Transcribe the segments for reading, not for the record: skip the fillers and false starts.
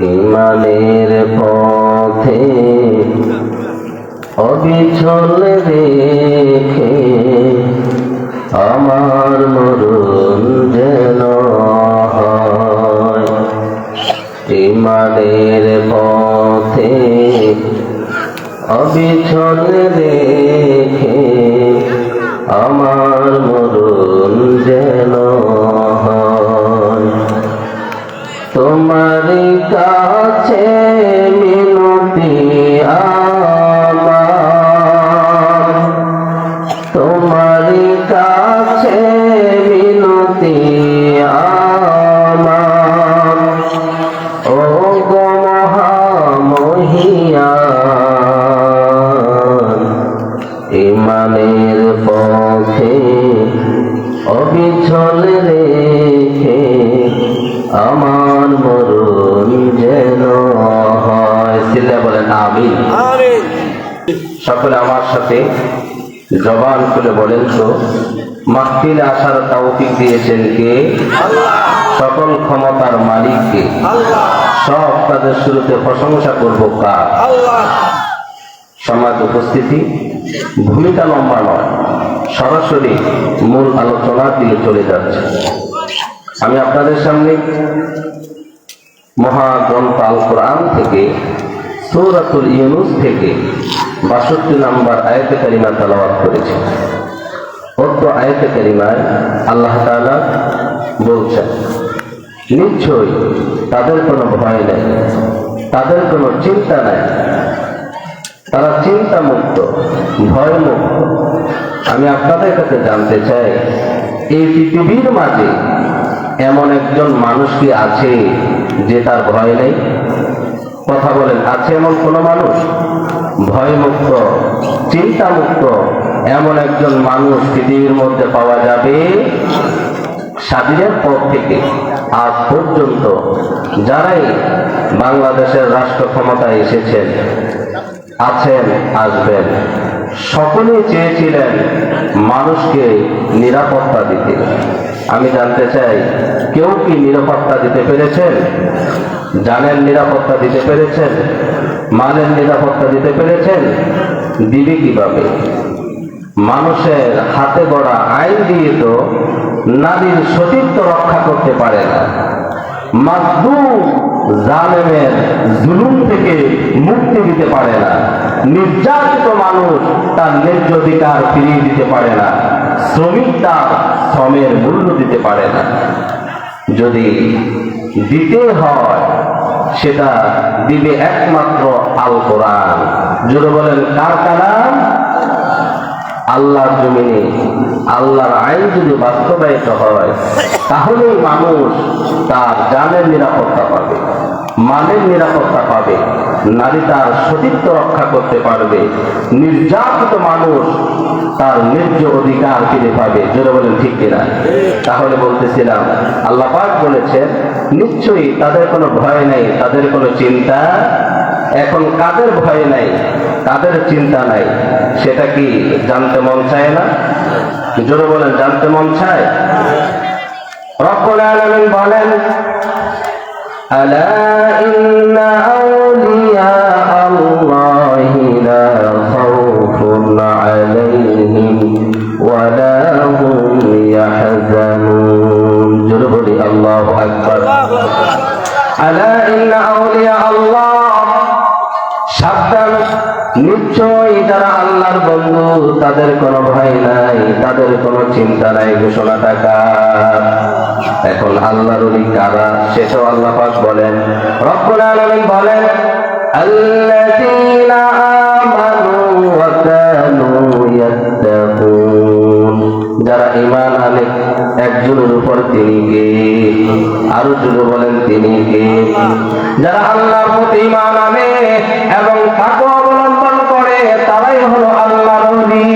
ইমানের পথে অবিচল রেখে আমার মরণ যেন হয়। ইমানের পথে অবিচল রেখে আমার মরণ যেন হয়। তোমার কাছে মিনতি আমার, তোমার কাছে মিনতি আমার, ও গো মহামহিয়ান। ইমানের পথে অবিচল রেখে আমার মরণ যেন হয়। চিল্লা বলেন আমিন। সকলে আমার সাথে জবান খুলে বলেন তো, মাহফিলে আসার তৌফিক দিয়েছেন কে? সকল ক্ষমতার মালিক কে? সব কাজের শুরুতে প্রশংসা করব কার? সমাজ উপস্থিতি, ভূমিকা লম্বা নয়, সরাসরি মূল আলোচনার দিকে চলে যাচ্ছে। আমি আপনাদের সামনে মহাগ্রন্থ আল কোরআন থেকে সূরাতুল ইউনুস থেকে ৬২ নম্বর আয়াতে কারিমা তেলাওয়াত করেছি। উক্ত আয়াতে কারিমায় আল্লাহ তাআলা বলছেন, নিশ্চয়ই তাদের কোনো ভয় নেই, তাদের কোনো চিন্তা নেই, তারা চিন্তা মুক্ত, ভয় মুক্ত। আমি আপনাদের কাছে জানতে চাই, এই পৃথিবীর মাঝে এমন একজন মানুষ কি আছে যে তার ভয় নেই? কথা বলেন, আছে এমন কোন মানুষ? ভয় মুক্ত, চিন্তা মুক্ত এমন একজন মানুষ পৃথিবীর মধ্যে পাওয়া যাবে? স্বাধীনের পর থেকে আজ পর্যন্ত যারাই বাংলাদেশের রাষ্ট্র ক্ষমতায় এসেছেন, আছেন, আসবেন, সকলেই চেয়েছিলেন মানুষকে নিরাপত্তা দিতে। আমি জানতে চাই, কেউ কি নিরাপত্তা দিতে পেরেছেন? জানের নিরাপত্তা দিতে পেরেছেন? মালের নিরাপত্তা দিতে পেরেছেন? দিবে কিভাবে? মানুষের হাতে গড়া আইন দিয়ে তো নারীর সতীত্ব রক্ষা করতে পারে না। মাজলুম জালেমের জুলুম থেকে মুক্তি দিতে পারে না। নির্যাতিত মানুষ তার ন্যায্য অধিকার ফিরিয়ে দিতে পারে না। শ্রমিক তার শ্রমের মূল্য দিতে পারে না। যদি দিতে হয় সেটা দিবে একমাত্র আল কোরআন। জোরে বলেন, কার কালাম? আল্লাহর জমিনে আল্লাহর আইন যদি বাস্তবায়িত হয়, তাহলেই মানুষ তার জানের নিরাপত্তা পাবে, মালের নিরাপত্তা পাবে, নারী তার সতীত্ব রক্ষা করতে পারবে, নির্যাতিত মানুষ তার ন্যায্য অধিকার ফিরে পাবে। জোরে বলেন ঠিক কিনা? তাহলে বলতেছিলাম, আল্লাহ পাক বলেছেন, নিশ্চয়ই তাদের কোনো ভয় নেই, তাদের কোনো চিন্তা। এখন কাদের ভয় নাই, কাদের চিন্তা নাই, সেটা কি জানতে মন চায় না? জোরে বলেন, জানতে মন চায়? রব্বুল আলামিন বলেন, আলা ইন্না আউলিয়া আল্লাহি লা খাউফুন আলাইহিম ওয়া লা হুম ইয়াহজানুন। জোরে বলি আল্লাহু আকবার। আলা ইন্না আউলিয়া আল্লাহ, সাবধান, নিশ্চয়ই যারা আল্লাহর বন্ধু তাদের কোনো ভয় নাই, তাদের কোনো চিন্তা নাই। ঘোষণাটা কার? এখন আল্লাহর ওলি কারা সেটাও আল্লাহ পাক বলেন। রব্বুল আলামিন বলেন, আল্লাযীনা আমানু ওয়া কানু ইয়াত্তাকুন। যারা ঈমান আনে একজনের উপর তিনি কে? আরো জোরে বলেন, তিনি কে? যারা আল্লাহর প্রতি ঈমান আনে এবং তাকওয়া অবলম্বন করে, তারাই হলো আল্লাহর ওলি,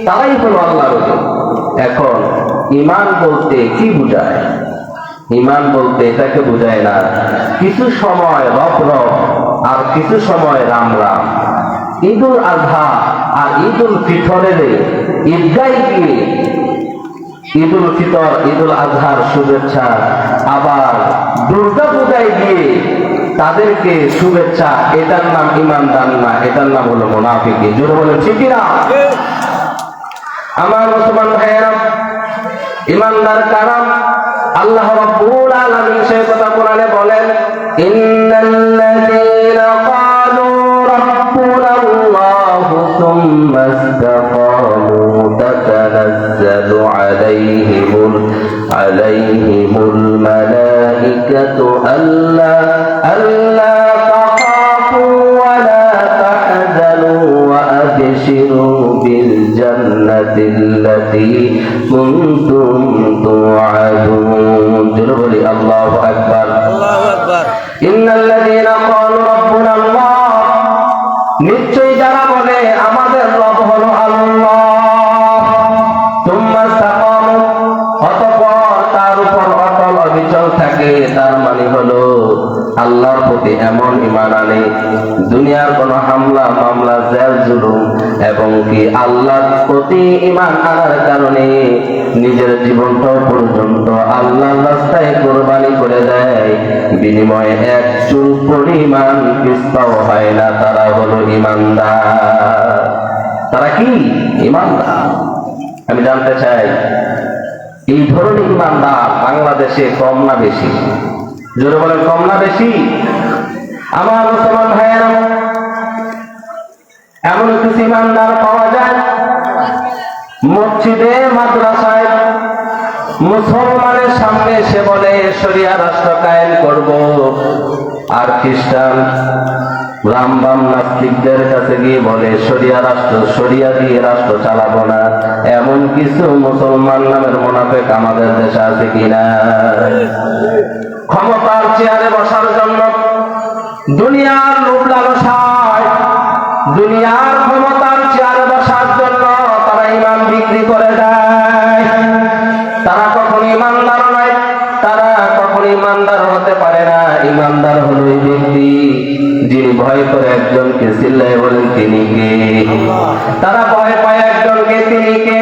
তারাই হলো আল্লাহর ওলি। এখন ঈমান বলতে কি বোঝায়? ঈমান বলতে এটাকে বোঝায় না কিছু সময় রব রব আর কিছু সময় রাম রাম। ঈদুল আজহা আর ঈদুল ফিতরের ঈদগাহে গিয়ে ঈদুল ফিতর, ঈদুল আজহার শুভেচ্ছা, আবার দুর্গা পূজায় গিয়ে তাদেরকে শুভেচ্ছা, এটার নাম ইমানদার না, এটার নাম হলো মুনাফিকি। জোরে বলেন ঠিক না? আমার মুসলমান ভাইয়েরা, ইমানদার কারা? আল্লাহ রাব্বুল আলামিন সেই কথা কোরআনে বলেন, ইন্নাল্লাযীনা ক্বালু রাব্বুনাল্লাহু সুম্মা ইসতাকামু তাতানাজ্জালু আলাইহিমুল মালাইকাতু আল্লা তাখাফু ওয়া লা তাহজানু ওয়া আবশিরু বিল জান্নাতিল্লাতী কুনতুম তুআদুন। জোরে বলি আল্লাহু আকবার, আল্লাহু আকবার। ইন্নাল্লাযীনা ক্বালু রাব্বুনাল্লাহ, নিশ্চয়ই যারা বলে আমাদের রব হলো আল্লাহ, সুম্মা ইসতাকামু, অতঃপর তার উপর অটল অবিচল থাকে, তার মানে হলো আল্লাহর প্রতি এমন ঈমান আনে, দুনিয়ার কোন হামলা মামলা জেল জুলুম এবং কি আল্লাহর প্রতি ঈমান আনার কারণে নিজের জীবনটাও পর্যন্ত আল্লাহর রাস্তায় কুরবানি করে দেয়, বিনিময়ে এক চুল পরিমাণ পিস্তাও হয় না, তারা হলো ঈমানদার। তারা কি ঈমানদার? আমি জানতে চাই, এই ধরনের ঈমানদার বাংলাদেশে কম না বেশি? জোরে বলেন, কম না বেশি? আমার মুসলমান ভাইয়েরা, এমন কিছু ঈমানদার পাওয়া যায় মসজিদে মাদ্রাসায় মুসলমানের সামনে এসে বলে শরিয়া রাষ্ট্র কায়েম করব, আর খ্রিস্টান রামবাম নাস্তিকদের কাছে গিয়ে বলে শরিয়া রাষ্ট্র, শরিয়া দিয়ে রাষ্ট্র চালাবো না। এমন কিছু মুসলমান নামের মুনাফিক আমাদের দেশে আছে কিনা? ক্ষমতার চেয়ারে বসার জন্য, দুনিয়ার লোভ লালসায়, দুনিয়ার ক্ষমতার চেয়ারে বসার জন্য তারা ঈমান বিক্রি করে দেয়। তারা কখনো ঈমানদার নয়, তারা কখনো ঈমানদার হতে পারে না। ঈমানদার হলো ওই ব্যক্তি যিনি ভয় করে একজনকে, চিল্লায় বলেন তিনি কে? তারা ভয় পায় একজনকে, তিনি কে?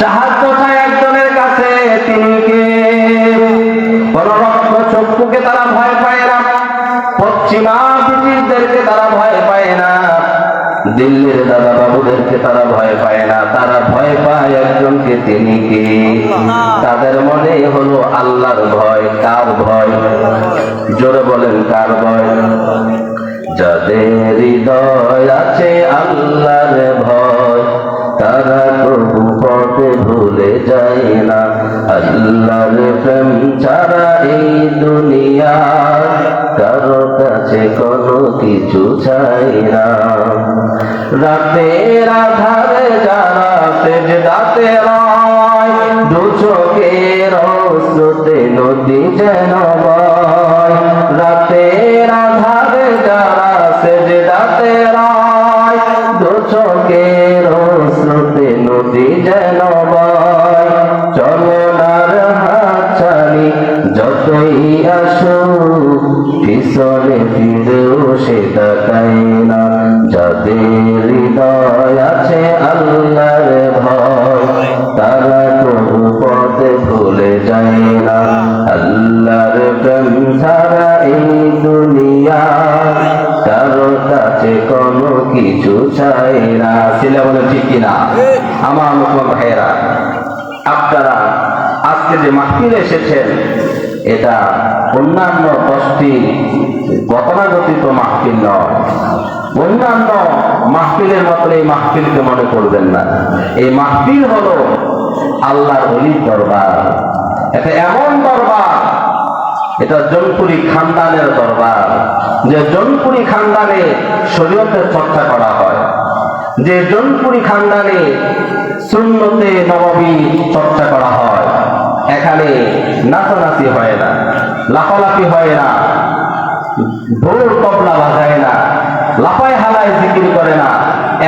সাহায্য চায় একজনের কাছে, তিনি কে? কোন রক্ত চক্ষুকে তারা ভয় পায় না, পশ্চিমা ব্রিটিশদেরকে তারা ভয় পায় না, দিল্লির দাদা বাবুদেরকে তারা ভয় পায় না, তারা ভয় পায় একজনকে, তিনি কে? তাদের মনে হলো আল্লাহর ভয়। কার ভয়? জোরে বলেন, কার ভয়? যাদের হৃদয় আছে আল্লাহর ভয়, তারা প্রভু পথে ভুলে যায় না। আল্লাহর প্রেম ছাড়া এই দুনিয়ার কারো কাছে কোনো কিছু চাই না। রাতের আধারে যারা সেজদাতে রয়, দু চোখের অশ্রুতে নদী যেন বয়। রাতের আধারে যারা সেজদাতে রয়, দু চোখের অশ্রুতে নদী যেন বয়। চলনার হাত ছাড়ি যতই আসুক, পিছনে ফিরেও সে তাকায় না। যাদের হৃদয় আছে আল্লাহর ভয়, তারা প্রভু পথে ভুলে যায় না। আল্লাহর প্রেম ছাড়া এই দুনিয়া কারো কাছে কোনো কিছু চাই না। ছেলে বলে ঠিক কিনা? আমার মুসলমান ভাইয়েরা, আপনারা আজকে যে মাহফিলে এসেছেন, এটা অন্যান্য 10টি গতানুগতিক মাহফিল নয়। অন্যান্য মাহফিলের মতো এই মাহফিলকে মনে করবেন না। এই মাহফিল হলো আল্লাহর ওলির দরবার। এটা এমন দরবার, এটা জৌনপুরি খানদানের দরবার, যে জৌনপুরি খানদানে শরীয়তের চর্চা করা হয়, যে জৌনপুরি খানদানে সুন্নতে নববী চর্চা করা হয়। এখানে নাচানাচি হয় না, লাফালাফি হয় না, ঢোল তবলা বাজায় না, লাফায় হালায় জিকির করে না।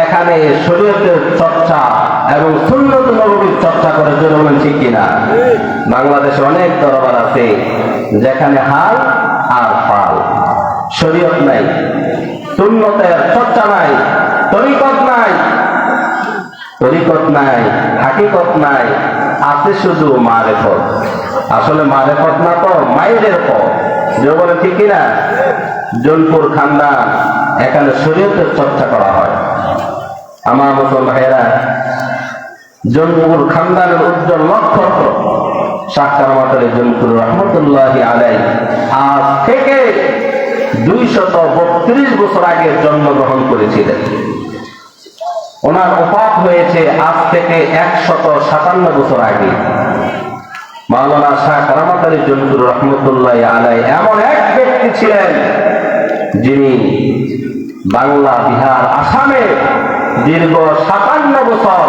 এখানে শরীয়তের চর্চা এবং সুন্নত নববীর চর্চা করে। জোরে বলেন ঠিক কিনা? বাংলাদেশে অনেক দরবার আছে যেখানে হাল আর পাল, শরীয়ত নাই, সুন্নতের চর্চা নাই, তরিকত নাই, হাকিকত নাই, আছে শুধু মারেফত। আসলে মারেফত না তো মাইরের পথ। যে বলে ঠিক কিনা? জৌনপুর খানদান, এখানে শরীয়তের চর্চা করা হয়। আমার মুসলমান ভাইয়েরা, জৌনপুর খানদানের উজ্জ্বল নক্ষত্র শাহ কারামাত আলী জৌনপুর রহমতুল্লাহি আলাইহি আজ থেকে 232 বছর আগে জন্মগ্রহণ করেছিলেন। ওনার ওফাত হয়েছে আজ থেকে 157 বছর আগে। মাওলানা শাহ কারামাত আলী জৌনপুর রহমতুল্লাহি আলাইহি এমন এক ব্যক্তি ছিলেন যিনি বাংলা, বিহার, আসামে দীর্ঘ 57 বছর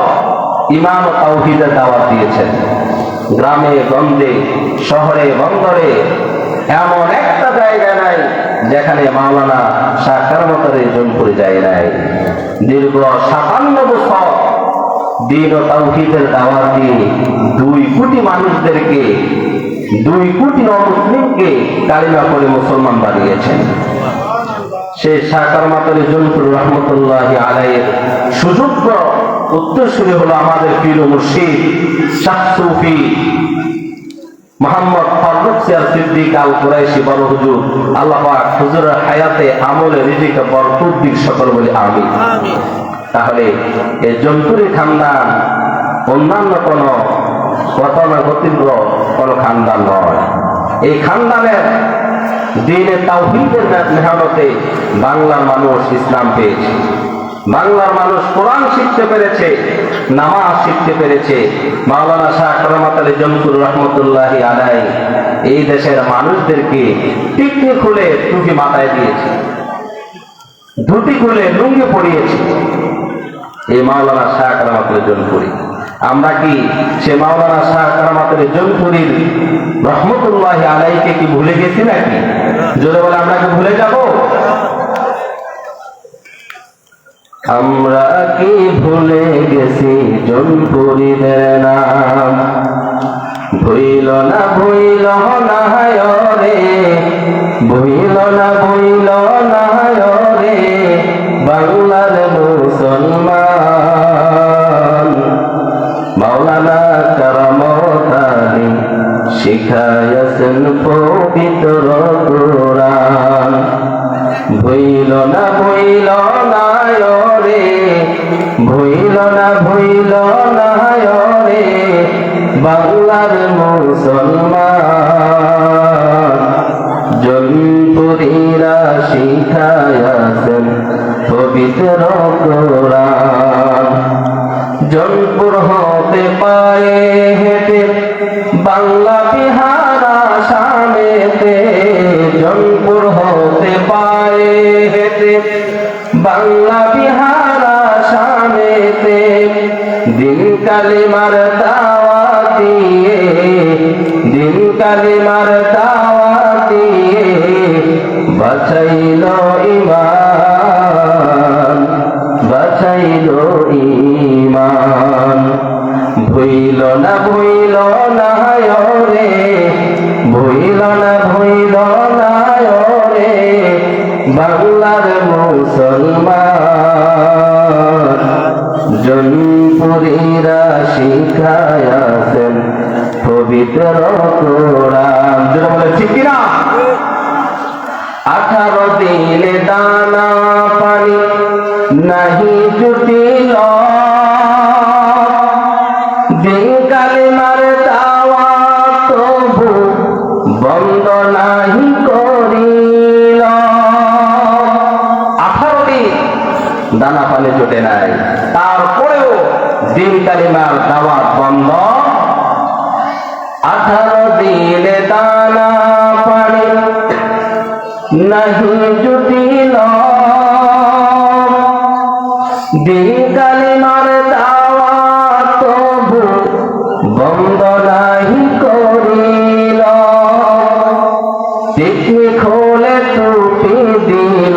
ঈমান ও তাওহীদের দাওয়াত দিয়েছেন। গ্রামে গঞ্জে, শহরে বন্দরে এমন একটা জায়গা নাই যেখানে মাওলানা শাহ কারামাত আলী জৌনপুরে যায় নাই। দীর্ঘ 57 বছর দ্বীন ও তাওহীদের দাওয়াত দিয়ে 2 কোটি মানুষদেরকে, 2 কোটি অমুসলিমকে কালিমা পড়ে মুসলমান বানিয়েছেন। সেই শাহ কারামাত আলী জৌনপুর রহমতুল্লাহি আলাইহির সুযোগ্য উত্তরসূরি হলো আমাদের পীর ও মুর্শিদ শাহ সুফি মুহাম্মদ ফারুক সিদ্দিক আল কুরাইশি বড় হুজুর। আল্লাহ পাক হুজুরের হায়াতে আমলে রিজিকে বরকত দিক, সকল বলি আমিন। তাহলে এই জৌনপুরি খানদান অন্যান্য কোন গতানুগতিক কোন খানদান নয়। এই খানদানের দ্বীনে তাওহীদের মেহনতে বাংলার মানুষ ইসলাম পেয়েছে, বাংলার মানুষ কোরআন শিখতে পেরেছে, নামাজ শিখতে পেরেছে। মাওলানা শাহ কারামাত আলী জৌনপুর রহমতুল্লাহি আলাইহি এই দেশের মানুষদেরকে টিকলি খুলে টুপি মাথায় দিয়েছে, ধুতি খুলে লুঙ্গি পরিয়েছে। এই মাওলানা শাহ কারামাত আলী জৌনপুরি। আমরা কি সে মাওলানা শাহ কারামাত আলী জৌনপুরীর রহমতুল্লাহি আলাইহিকে কি ভুলে গেছি নাকি? যদি বলে আমরা কি ভুলে যাব? আমরা কি ভুলে গেছি জৌনপুরীদের নাম? ভুইল না ভুইল না রে, ভুইল না ভুইল না রে বাংলার মুসলমান। মাওলানা কারামাত আলী শিখায়াছেন পবিত্র কোরআন। ভুইল না ভুইল না রে, ভুইল না ভুইল না রে বাংলার মুসলমান। জৌনপুরীরা শিখায়াছেন পবিত্র কোরআন। জৌনপুর হতে পায়ে হেঁটে বাংলা, বিহার, আসামেতে। জৌনপুর হতে পায়ে হেঁটে বাংলা, বিহার, আসামেতে দিন কালিমার দাওয়াত দিয়ে, দিন কালিমার দাওয়াত দিয়ে বাঁচাইল ঈমান, বাঁচাইল ঈমান। ভুইল না ভুইল না রে, ভুইল না ভুইল না রে বাংলার মুসলমান। জৌনপুরীরা শিখায়াছেন পবিত্র কোরআন। যেটা বলে ঠিক কিনা? 18 দিনে দানা পানি নাহি জুটিল, দিন কালিমার দাওয়াত তবু বন্ধ নাহি করিল। 18 দিন দানা পানি জুটে নাই, তারপরেও দিন কালিমার দাওয়াত বন্ধ। 18 দিনে দানা পানি নাহি জুটিল, দিন কালিমার দাওয়াত তবু বন্ধ নাহি করিল। টিকলি খোলে টুপি দিল,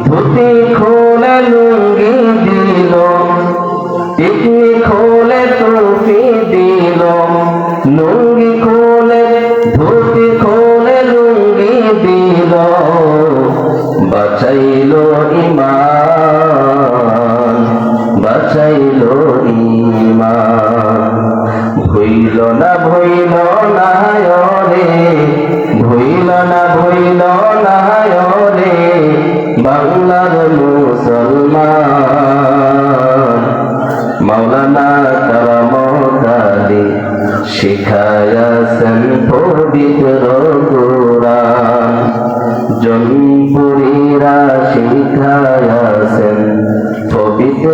ধুতি খোলে লুঙ্গি দিল। টিকলি খোলে টুপি দিল, লুঙ্গি খোলে, ধুতি খোলে লুঙ্গি দিল। বাঁচাইল ঈমান, বাঁচাইল ঈমান। ভুইল না ভুইল না রে, ভুইল না নয়নে বাংলার মুসলমান মাওলানা কারামত আলী শিখায়াছেন পবিত্র কোরআন জনপুরীরা শিখায়াছেন পবিত্র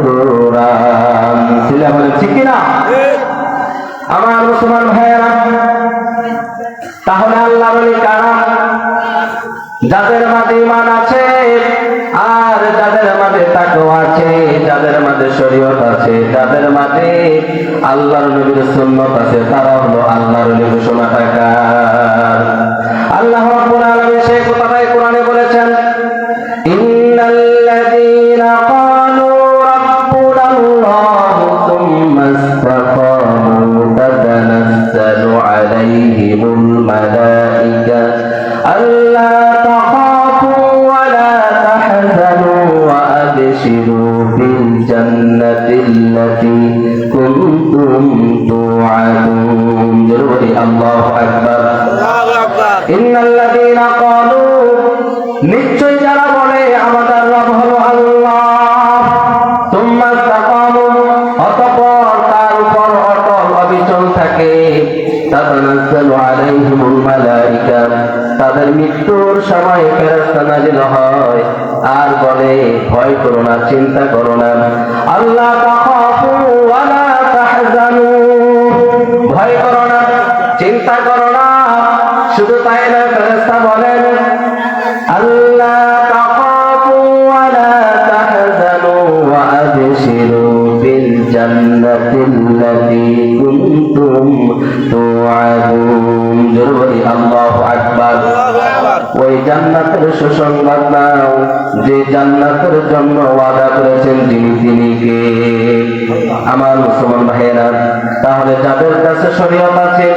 কোরআন। ছিলা বলেন ঠিক কিনা? আমার মুসলমান ভাইয়েরা, তাহলে আল্লাহ বলি কারা? যাদের মাঝে ঈমান আছে আর যাদের মাঝে তাকওয়া আছে, যাদের মাঝে শরীয়ত আছে, যাদের মাঝে আল্লাহর নবীর সুন্নাত আছে, তারা হলো আল্লাহর নবী ঘোষণাকারী। আল্লাহ রাব্বুল আলামিন সেই কথাটাই কোরআনে বলেছেন, ইন্নাল্লাযীনা ক্বালু রাব্বুনাল্লাহু সুম্মা ইসতাকামু তাতানাজ্জালু আলাইহিমুল মালায়েকা আল্লা তাখাফু ওয়া লা তাহজানু ওয়া আবশিরু বিল জান্নাতিল্লাতী কুনতুম তুআদুন। জোরে আল্লাহু আকবার। ইন্নাল্লাযীনা ক্বালু, নিশ্চয় যারা বলে আমাদের রব হলো আল্লাহ, সুম্মা ইসতাকামু, অতঃপর তার উপর অটল অবিচল থাকে, তাতানাজ্জালু আলাইহিমুল মালায়েকা, তাদের মৃত্যুর সময় ফেরেশতা নাযিল হয় আর বলে ভয় করো না, চিন্তা করো না, আল্লাহ তাখাফু ওয়া লা তাহজানু, ভয় করো না, চিন্তা করো না। শুধু তাই না, ফেরেশতা বলেন আল্লাহ তাখাফু ওয়া লা তাহজানু ওয়া আবশিরু বিল জান্নাতিল্লাতী কুনতুম তুআদুন। জোরে আল্লাহু আকবার। ওই জান্নাতের সুসংবাদ নাও যে জান্নাতের জন্য ওয়াদা করেছেন তিনি কে? আমার মুসলমান ভাইয়েরা, তাহলে যাদের কাছে শরীয়ত আছে,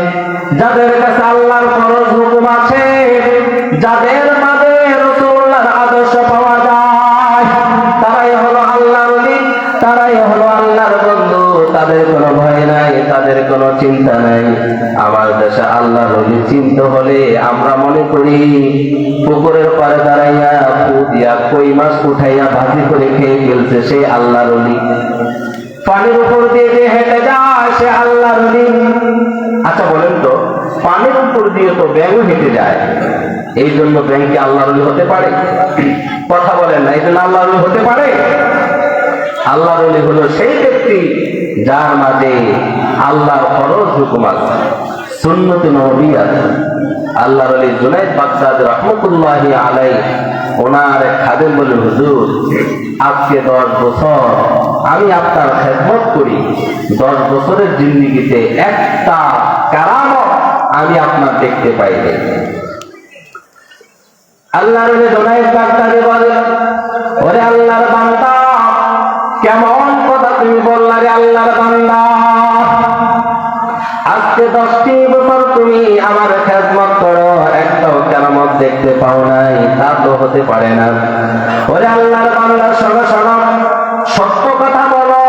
যাদের কাছে আল্লাহর ফরজ হুকুম আছে, যাদের মাঝে রাসূলুল্লাহর আদর্শ পাওয়া যায়, তারাই হলো আল্লাহর ওলি, তারাই হলো আল্লাহর বন্ধু। তাদের কোনো ভয় নাই, তাদের কোনো চিন্তা নাই। আমার দেশে আল্লাহর ওলি চিন্তা হলে আমরা মনে করি পুকুরের পাড়ে দাঁড়াইয়া ফু দিয়া কই মাছ উঠাইয়া ভাজি করে খেয়ে ফেলছে সেই আল্লাহর ওলি। পানির উপর দিয়ে যে হেঁটে যায় সে আল্লাহর ওলি। আচ্ছা বলেন তো, পানির উপর দিয়ে তো ব্যাঙও হেঁটে যায়, এই জন্য ব্যাঙ কি আল্লাহর ওলি হতে পারে? কথা বলেন না, এই জন্য আল্লাহর ওলি হতে পারে? আল্লাহর ওলি হলো সেই ব্যক্তি যার মাঝে আল্লাহর ফরজ হুকুম আছে, সুন্নতে নবী আছে। আল্লাহর ওলি জুনাইদ বাগদাদী রাহমাতুল্লাহি আলাইহি, ওনার এক খাদেম বলেন, হুজুর আজকে 10 বছর আমি আপনার খেদমত করি, 10 বছরের জিন্দেগিতে একটা কারামত আমি আপনার দেখতে পাইনি। আল্লাহর ওলি জুনাইদ বাগদাদী বলেন, ওরে আল্লাহর বান্দা, কেমন কথা তুমি বললা রে আল্লাহর বান্দা, আজকে 10টি বছর তুমি আমার খেদমত করো, একটাও কেরামত দেখতে পাও নাই, তা তো হতে পারে না। ওরে আল্লাহর বান্দা, শোনো শোনো, সত্য কথা বলো,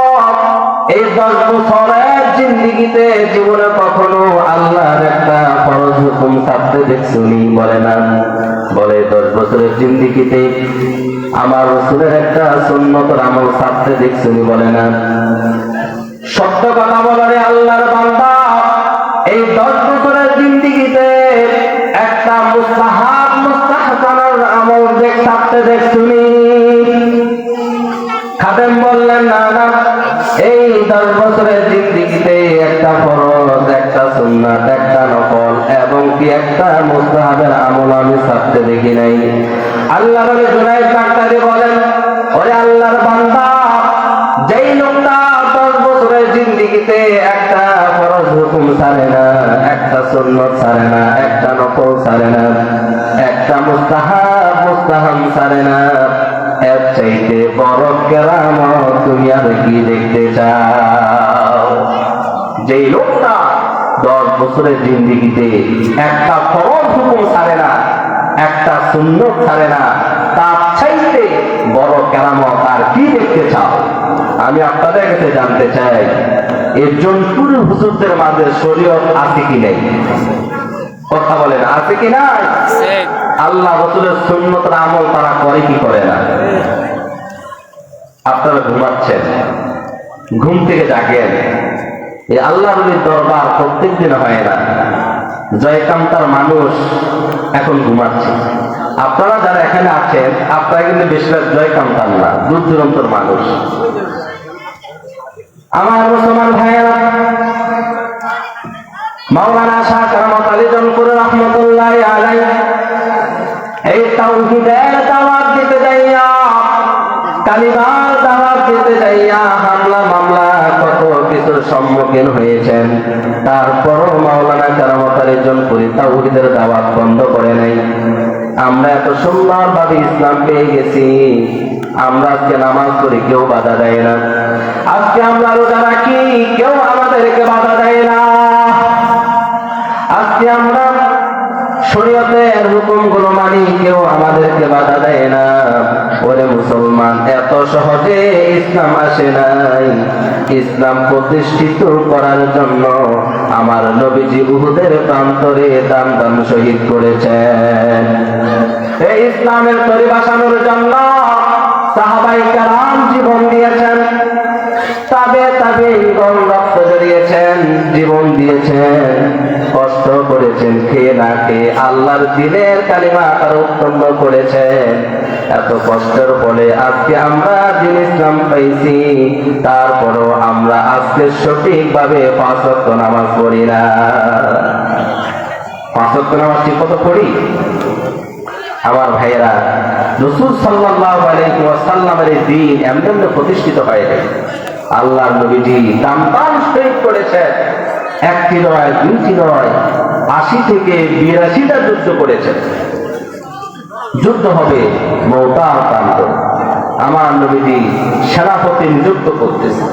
এই 10 বছরের জিন্দেগিতে জীবনে কখনো আল্লাহর একটা ফরজ হুকুম ছাড়তে দেখছুনি? বলে না। বলে 10 বছরের জিন্দেগিতে আমার রাসূলের একটা সুন্নতের আমল ছাড়তে দেখছুনি? বলে না। সত্য কথা বলো রে আল্লাহর বান্দা, এই 10 বছরের জিন্দেগিতে একটা মুস্তাহাব মুস্তাহসানের আমল ছাড়তে দেখছুনি? খাদেম বললেন না না, এই 10 বছরের জিন্দেগিতে একটা ফরজ, একটা সুন্নাত, একটা নফল এবং কি একটা মুস্তাহাবের আমল আমি ছাড়তে দেখি নাই। আল্লাহর ওলি জুনাইদ বাগদাদী বলেন, ওরে আল্লাহর বান্দা, যেই লোকটা 10 বছরের জিন্দেগিতে একটা ফরজ হুকুম ছাড়ে না, একটা সুন্নাত ছাড়ে না, একটা নফল ছাড়ে না, একটা মুস্তাহাব ছাড়ে না, এর চাইতে বড় কেরামত তুমি আর কি দেখতে চাও? যেই লোকটা 10 বছরের জিন্দেগিতে একটা ফরজ হুকুম ছাড়ে না, একটা সুন্নাত ছাড়ে না, তার চাইতে বড় কেরামত আর কি দেখতে চাও? আমি আপনাদের কাছে জানতে চাই, এই জনপুর হুজুরদের মাঝে শরীয়ত আছে কি নাই? কথা বলেন, আছে কি নাই? আল্লাহ রাসূলের সুন্নতের আমল তারা করে কি করে না? আপনারা ঘুমাচ্ছেন, ঘুম থেকে জাগেন, এই আল্লাহ নবীর দরবার প্রত্যেক দিন হয় না। জয়কান্তার মানুষ এখন ঘুমাচ্ছে। আপনারা যারা এখানে আছেন আপনারা কিন্তু বেশিরভাগ জয়কান্তার না, দূর দূরান্তর মানুষ। আমার মুসলমান ভাইয়েরা, মাওলানা শাহ কারামত আলী জনপুর রহমতুল্লাহি আলাইহি এই তাওহীদের দাওয়াত দিতে যাইয়া, কালিমার দাওয়াত দিতে যাইয়া হামলা মামলা কত কিছুর সম্মুখীন হয়েছেন। তারপরও মাওলানা কারামত আলী জনপুরি তাওহীদের দাওয়াত বন্ধ করে নাই। আমরা এত সুন্দরভাবে ইসলাম পেয়ে গেছি, আমরা আজকে নামাজ পড়ি, কেউ বাধা দেয় না। আজকে আমরা রোজা রাখি, কেউ আমাদেরকে বাধা দেয় না। আজকে আমরা শরীয়তের হুকুমগুলো মানি, কেউ আমাদেরকে বাধা দেয় না। ওরে মুসলমান, এত সহজে ইসলাম আসে নাই। ইসলাম প্রতিষ্ঠিত করার জন্য আমার নবীজি উহুদের প্রান্তরে দাম দাম শহীদ করেছেন। এই ইসলামের তরি বাসানোর জন্য সাহাবায়ে কেরাম জীবন দিয়েছেন, তাবেঈগণ রক্ত ঝরিয়েছেন, জীবন দিয়েছেন, কষ্ট করেছেন, খেয়ে না খেয়ে আল্লাহর দ্বীনের কালিমা তারা উৎপন্ন করেছেন। এত কষ্টের ফলে আজকে আমরা দ্বীন ইসলাম পাইছি, তারপরও আমরা আজকে সঠিকভাবে 5 ওয়াক্ত নামাজ পড়ি না। 5 ওয়াক্ত নামাজ ঠিক মতো পড়ি? আমার ভাইয়েরা, রাসূল সাল্লাল্লাহু আলাইহি ওয়াসাল্লামের এই দ্বীন এমনি প্রতিষ্ঠিত হয় নাই। আল্লাহর নবীজি দাম দাম শহীদ করেছেন। 1টি নয়, 2টি নয়, 80 থেকে 82টা যুদ্ধ করেছেন। যুদ্ধ হবে মওতার প্রান্ত। আমার নবীজি সেনাপতি নিযুক্ত করতেছে।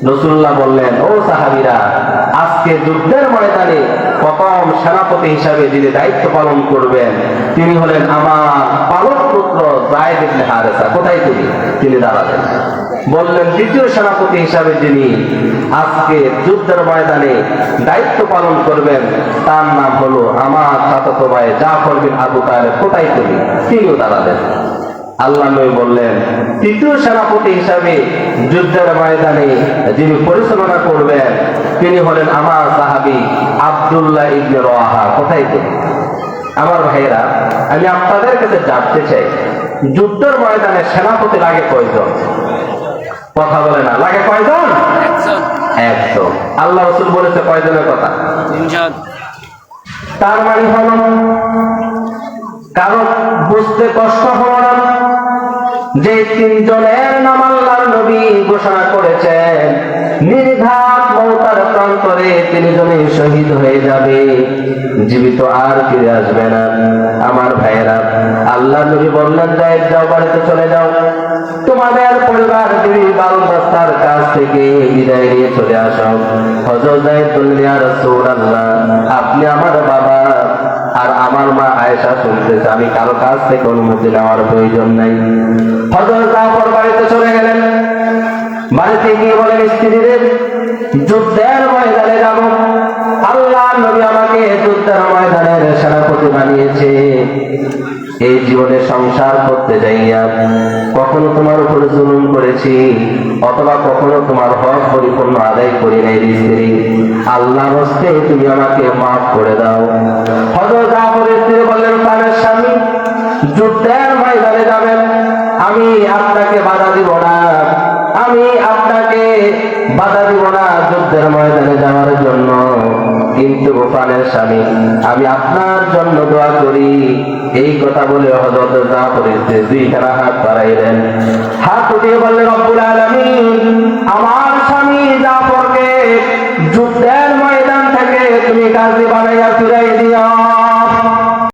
রাসূলুল্লাহ বললেন, ও সাহাবীরা, আজকে যুদ্ধের ময়দানে প্রথম সেনাপতি হিসাবে যিনি দায়িত্ব পালন করবেন তিনি হলেন আমার পালক পুত্র যায়েদ ইবনে হারেসা। কোথায় তিনি দাঁড়াবেন। বললেন, দ্বিতীয় সেনাপতি হিসাবে যিনি আজকে যুদ্ধের ময়দানে দায়িত্ব পালন করবেন তার নাম হলো আমার চাচাতো ভাই জাফর বিন আবু তালেব। কোথায় তিনিও দাঁড়াবেন। আল্লাহ নবী বললেন, তৃতীয় সেনাপতি হিসাবে যুদ্ধের ময়দানে যিনি পরিচালনা করবেন তিনি হলেন আমার সাহাবী আব্দুল্লাহ ইবনে রওয়াহা। কোথায় আমার ভাইয়েরা, আমি আপনাদের কাছে জানতে চাই, যুদ্ধের ময়দানে সেনাপতি লাগে কয়জন? কথা বলে না, লাগে কয়জন? একজন। আল্লাহ রাসূল বলেছে কয়জনের কথা? 3 জন। তার মানে হলো কারো বুঝতে কষ্ট হলো না যে 3 জনের নাম আল্লাহর নবী ঘোষণা করেছেন। নির্ঘাত মওতার প্রান্তরে 3 জনে শহীদ হয়ে যাবে, জীবিত আর ফিরে আসবে না। আমার ভাইয়েরা, আল্লাহর নবী বললেন, যাও বাড়িতে চলে যাও, তোমাদের পরিবার বিবি বাল বাচ্চার কাছ থেকে বিদায় নিয়ে চলে আসো। হযরত যায়েদ বললেন, ইয়া রাসূলুল্লাহ, আপনি আমার বাবা আর আমার মা আয়েশা শুনতেছে, আমি কারো কাছ থেকে অনুমতি নেওয়ার প্রয়োজন নাই। হযরত জাফর বাড়িতে চলে গেলেন। বাড়িতে গিয়ে বলেন, স্ত্রীদের যুদ্ধের ময়দানে যাব। আল্লাহর নবী আমাকে যুদ্ধের ময়দানের সেনাপতি বানিয়েছে। এই জীবনে সংসার করতে যাইয়া কখনো তোমার উপরে জুলুম করেছি, অথবা কখনো তোমার হক পরিপূর্ণ আদায় করি নাই স্ত্রী, আল্লাহর হস্তে তুমি আমাকে মাফ করে দাও। হযরত জাফরের স্ত্রী বললেন, প্রাণের স্বামী, যুদ্ধের ময়দানে যাবেন, আমি আপনাকে বাধা দিব না, আমি আপনাকে বাধা দিব না যুদ্ধের ময়দানে যাওয়ার জন্য, কিন্তু প্রাণের স্বামী, আমি আপনার জন্য দোয়া করি। এই কথা বলে হযরত জাফরের 2খানা হাত বাড়াইলেন। হাত উঠিয়ে বললেন, রব্বুল আলামিন, আমার